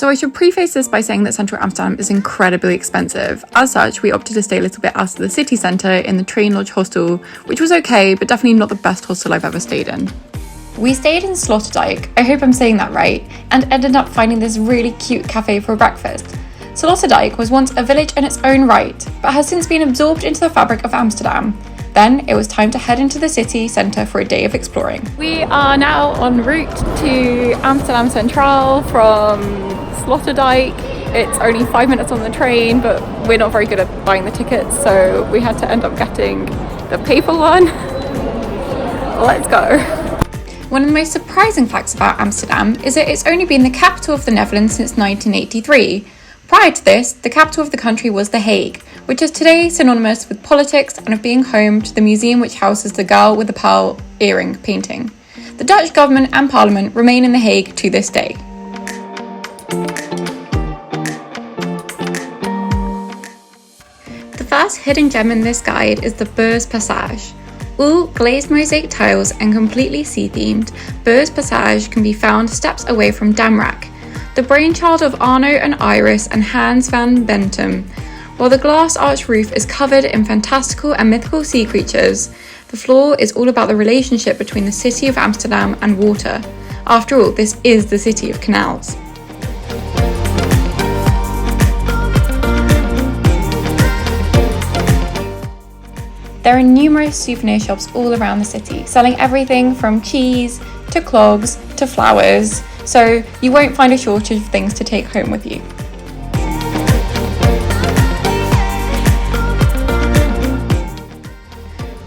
So I should preface this by saying that central Amsterdam is incredibly expensive. As such, we opted to stay a little bit out of the city centre in the Train Lodge hostel, which was okay, but definitely not the best hostel I've ever stayed in. We stayed in Sloterdijk, I hope I'm saying that right, and ended up finding this really cute cafe for breakfast. Sloterdijk was once a village in its own right, but has since been absorbed into the fabric of Amsterdam. Then it was time to head into the city centre for a day of exploring. We are now en route to Amsterdam Centraal from Sloterdijk. It's only 5 minutes on the train, but we're not very good at buying the tickets, so we had to end up getting the paper one. Let's go. One of the most surprising facts about Amsterdam is that it's only been the capital of the Netherlands since 1983. Prior to this, the capital of the country was The Hague, which is today synonymous with politics and of being home to the museum which houses the girl with the pearl earring painting. The Dutch government and parliament remain in The Hague to this day. The first hidden gem in this guide is the Beurspassage. All glazed mosaic tiles and completely sea-themed, Beurspassage can be found steps away from Damrak, the brainchild of Arno and Iris and Hans van Bentum. While the glass arch roof is covered in fantastical and mythical sea creatures, the floor is all about the relationship between the city of Amsterdam and water. After all, this is the city of canals. There are numerous souvenir shops all around the city, selling everything from cheese to clogs to flowers, so you won't find a shortage of things to take home with you.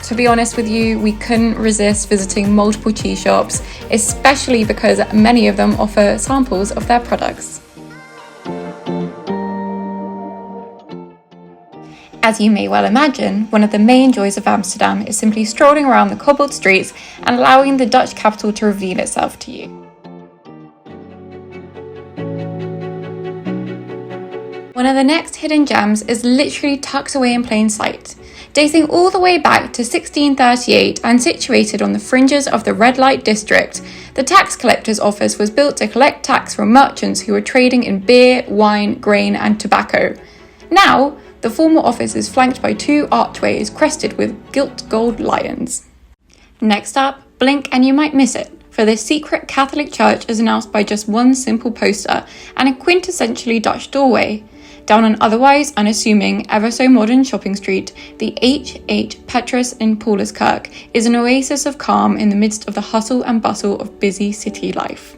To be honest with you, we couldn't resist visiting multiple cheese shops, especially because many of them offer samples of their products. As you may well imagine, one of the main joys of Amsterdam is simply strolling around the cobbled streets and allowing the Dutch capital to reveal itself to you. One of the next hidden gems is literally tucked away in plain sight. Dating all the way back to 1638 and situated on the fringes of the red light district, the tax collector's office was built to collect tax from merchants who were trading in beer, wine, grain and tobacco. Now, the former office is flanked by two archways crested with gilt gold lions. Next up, blink and you might miss it, for this secret Catholic church is announced by just one simple poster and a quintessentially Dutch doorway. Down an otherwise unassuming, ever so modern shopping street, the H.H. Petrus in Pauluskerk is an oasis of calm in the midst of the hustle and bustle of busy city life.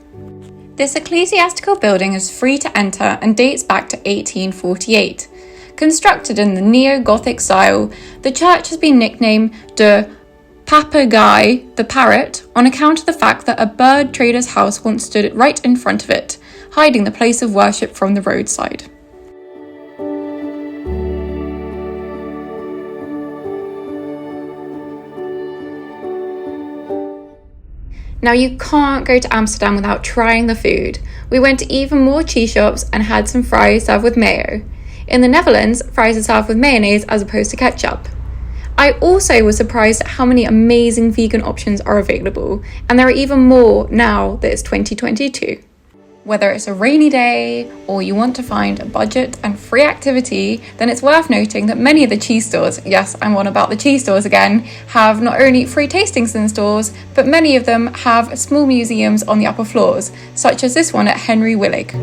This ecclesiastical building is free to enter and dates back to 1848. Constructed in the neo-Gothic style, the church has been nicknamed De Papegaai, the parrot, on account of the fact that a bird trader's house once stood right in front of it, hiding the place of worship from the roadside. Now you can't go to Amsterdam without trying the food. We went to even more cheese shops and had some fries served with mayo. In the Netherlands, fries are served with mayonnaise as opposed to ketchup. I also was surprised at how many amazing vegan options are available, and there are even more now that it's 2022. Whether it's a rainy day or you want to find a budget and free activity, then it's worth noting that many of the cheese stores, yes, I'm on about the cheese stores again, have not only free tastings in stores, but many of them have small museums on the upper floors, such as this one at Henry Willig.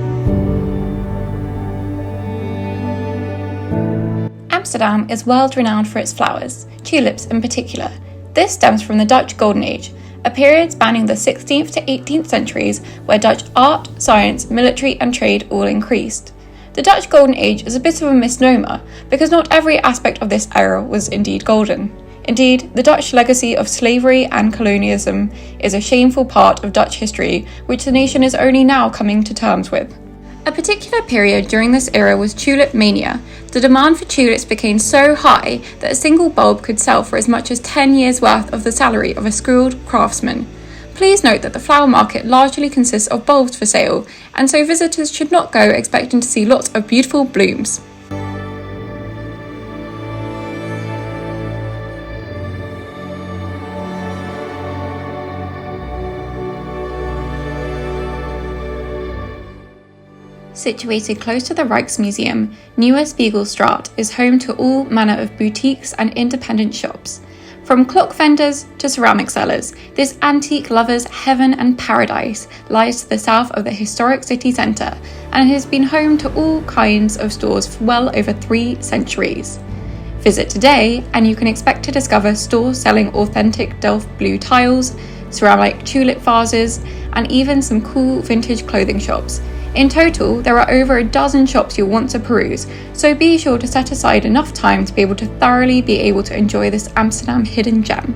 Amsterdam is world renowned for its flowers, tulips in particular. This stems from the Dutch Golden Age, a period spanning the 16th to 18th centuries where Dutch art, science, military and trade all increased. The Dutch Golden Age is a bit of a misnomer because not every aspect of this era was indeed golden. Indeed, the Dutch legacy of slavery and colonialism is a shameful part of Dutch history which the nation is only now coming to terms with. A particular period during this era was tulip mania. The demand for tulips became so high that a single bulb could sell for as much as 10 years' worth of the salary of a skilled craftsman. Please note that the flower market largely consists of bulbs for sale, and so visitors should not go expecting to see lots of beautiful blooms. Situated close to the Rijksmuseum, Nieuwe Spiegelstraat is home to all manner of boutiques and independent shops. From clock vendors to ceramic sellers, this antique lover's heaven and paradise lies to the south of the historic city centre and has been home to all kinds of stores for well over 3 centuries. Visit today and you can expect to discover stores selling authentic Delft blue tiles, ceramic tulip vases, and even some cool vintage clothing shops. In total, there are over a dozen shops you'll want to peruse, so be sure to set aside enough time to be able to thoroughly be able to enjoy this Amsterdam hidden gem.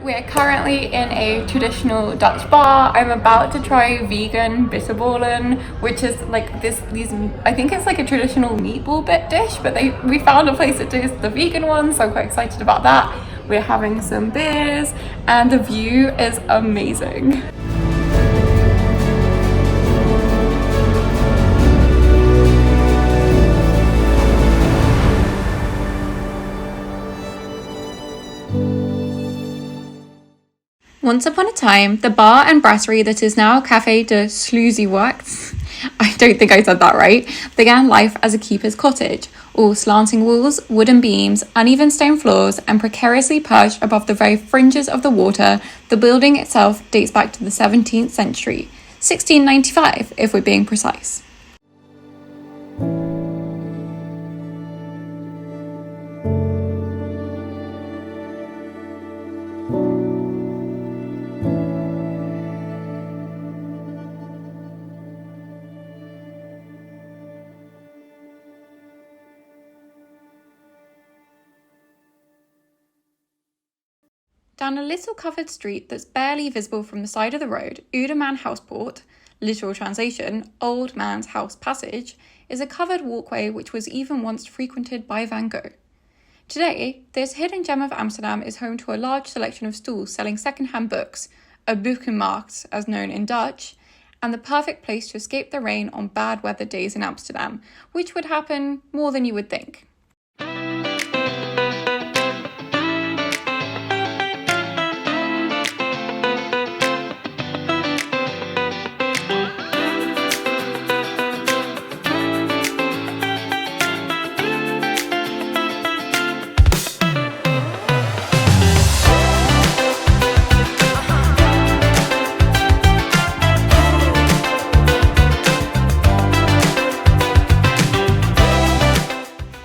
We're currently in a traditional Dutch bar. I'm about to try vegan Bitterballen, which is like these I think it's like a traditional meatball bit dish, but we found a place that does the vegan one, so I'm quite excited about that. We're having some beers and the view is amazing. Once upon a time, the bar and brasserie that is now Café de Sluyswacht, I don't think I said that right, began life as a keeper's cottage. All slanting walls, wooden beams, uneven stone floors, and precariously perched above the very fringes of the water, the building itself dates back to the 17th century, 1695 if we're being precise. Down a little covered street that's barely visible from the side of the road, Oudemanhuispoort, literal translation, Old Man's House Passage, is a covered walkway which was even once frequented by Van Gogh. Today, this hidden gem of Amsterdam is home to a large selection of stalls selling second-hand books, a Bloemenmarkt as known in Dutch, and the perfect place to escape the rain on bad weather days in Amsterdam, which would happen more than you would think.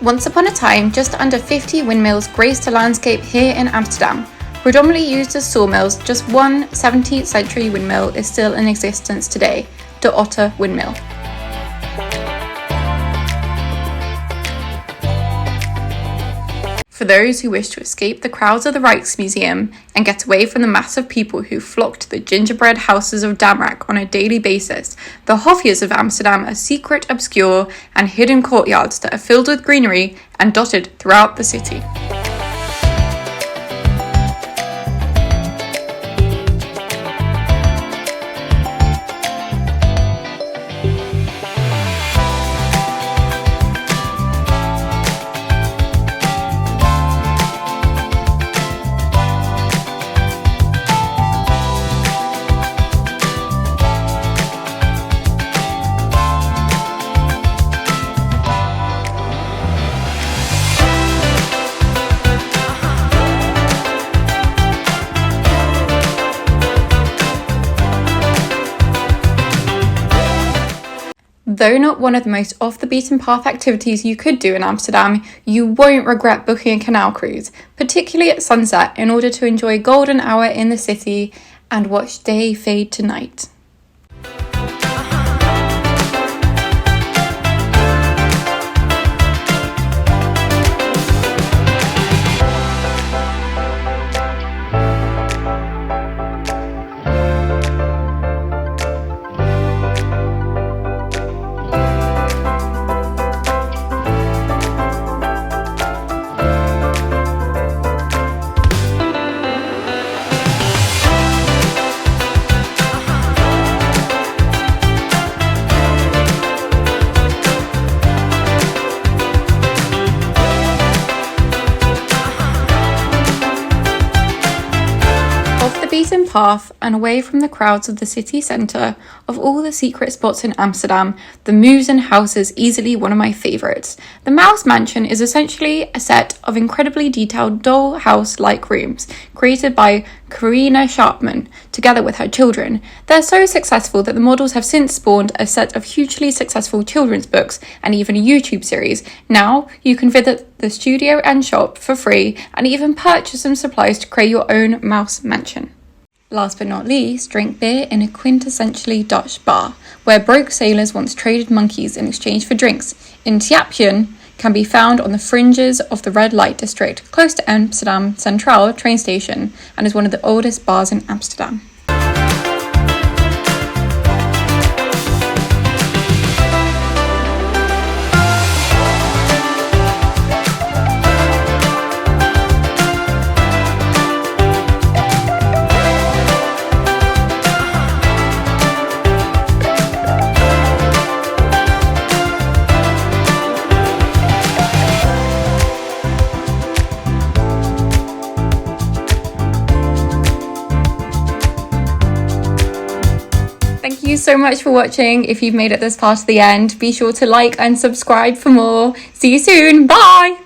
Once upon a time, just under 50 windmills graced the landscape here in Amsterdam. Predominantly used as sawmills, just one 17th century windmill is still in existence today, the Otter Windmill. For those who wish to escape the crowds of the Rijksmuseum and get away from the mass of people who flock to the gingerbread houses of Damrak on a daily basis, the Hofjes of Amsterdam are secret, obscure and hidden courtyards that are filled with greenery and dotted throughout the city. Though not one of the most off-the-beaten-path activities you could do in Amsterdam, you won't regret booking a canal cruise, particularly at sunset, in order to enjoy golden hour in the city and watch day fade to night. path and away from the crowds of the city centre. Of all the secret spots in Amsterdam, the Muizenhiuse is easily one of my favourites. The Mouse Mansion is essentially a set of incredibly detailed dollhouse-like rooms created by Carina Sharpman, together with her children. They're so successful that the models have since spawned a set of hugely successful children's books and even a YouTube series. Now you can visit the studio and shop for free and even purchase some supplies to create your own mouse mansion. Last but not least, drink beer in a quintessentially Dutch bar, where broke sailors once traded monkeys in exchange for drinks. In Aepjen can be found on the fringes of the red light district, close to Amsterdam Centraal train station, and is one of the oldest bars in Amsterdam. Thank you so much for watching. If you've made it this far to the end, be sure to like and subscribe for more. See you soon. Bye!